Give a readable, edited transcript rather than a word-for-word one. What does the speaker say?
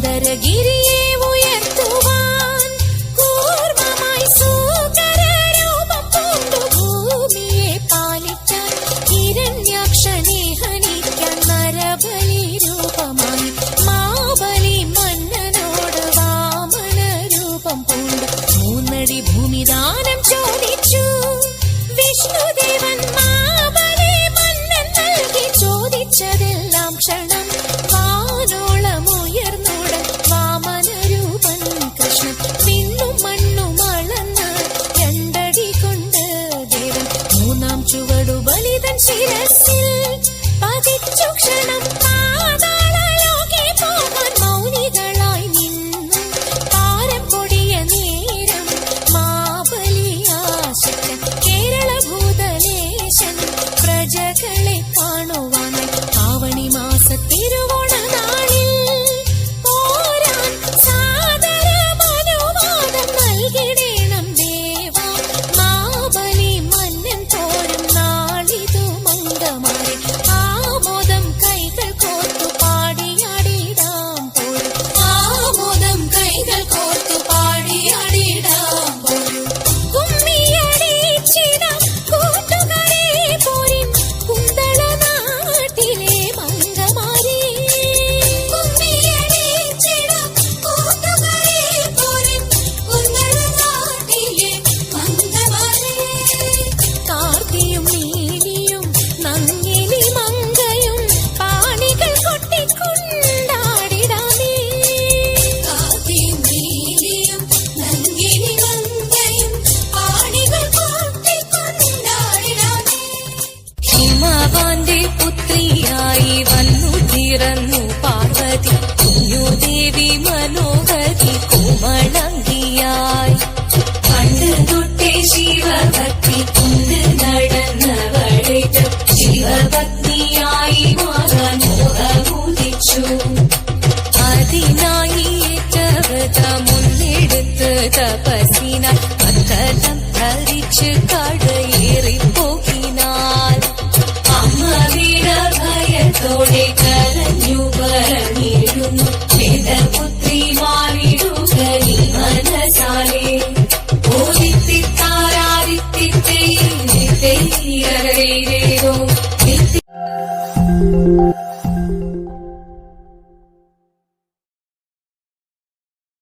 മന്ദരഗിരിയെ ഉയർത്തുവാൻ കൂർമ്മമായി സൂകരരൂപം പൂണ്ടു ഭൂമിയെ പാലിക്കാൻ ഹിരണ്യാക്ഷനെ ഹനിക്കാൻ നരബലി രൂപമായി മാബലി മന്നനോട് വാമന രൂപം പൂണ്ടു 3 അടി ഭൂമിദാനം ചോദിച്ചു വിഷ്ണുദേവൻ മാബലി മന്നൻ നൽകി ചോദിച്ചതെല്ലാം ക്ഷണം വാനോളമുയർന്നുടൻ വാമനരൂപൻ കൃഷ്ണൻ വിണ്ണും മണ്ണും അളന്ന് 2 അടി കൊണ്ട് ദേവൻ 3-ാം ചുവടു ബലിതൻ ശിരസിൽ പതിച്ചു ക്ഷണം പാതാളലോകെ പോകാൻ മൗനികളായി നിന്നു താരം പൊടിയ നേരം മാബലിയാശക്തൻ കേരള ഭൂതലേശൻ പ്രജകളെ കാണുവാനായി ആവണി മാസ തിരുവോണ നാളിൽ പോരാൻ സാദരമനുവാദം നൽകിടേണം ദേവ മാബലി മന്നൻ പോരും നാളിതു മംഗമാരെ ആമോദം കൈകൾ കോർത്തു പാടിയാടിടാം പോരും ആമോദം കൈകൾ കോർത്തു പാടിയാടിടാം പോരും കുമ്മിയടിച്ചിടാം കൂട്ടുകാരെ പോരിൻ കുന്തള നാട്ടിലെ മംഗമാരെ കുമ്മിയടിച്ചിടാം കൂട്ടുകാരെ പോരിൻ കുന്തള നാട്ടിലെ മംഗമാരെ കാർത്തിയും നീലിയും നങ്ങിലി മങ്കയും പാണികൾ കൊട്ടിക്കൊണ്ടാടിടാമേ കാർത്തിയും നീലിയും നങ്ങിലി മങ്കയും പാണികൾ കൊട്ടിക്കൊണ്ടാടിടാമേ ഹിമവാന്റെ പുത്രിയായി വന്നു തീർന്നു പാർവതി കുഞ്ഞുദേവി മനോഹരി കോമളങ്കിയായി പണ്ട് തൊട്ടേ ശിവഭക്തി കൊണ്ട് നടന്നവളെ ശിവഭക്തിയായി മാറാൻ മോഹമുദിച്ചു അതിനായി ഏറ്റവത മുന്നെടുത്ത് തപസ്സിനായി മക്കളം ധരിച്ച് കാട്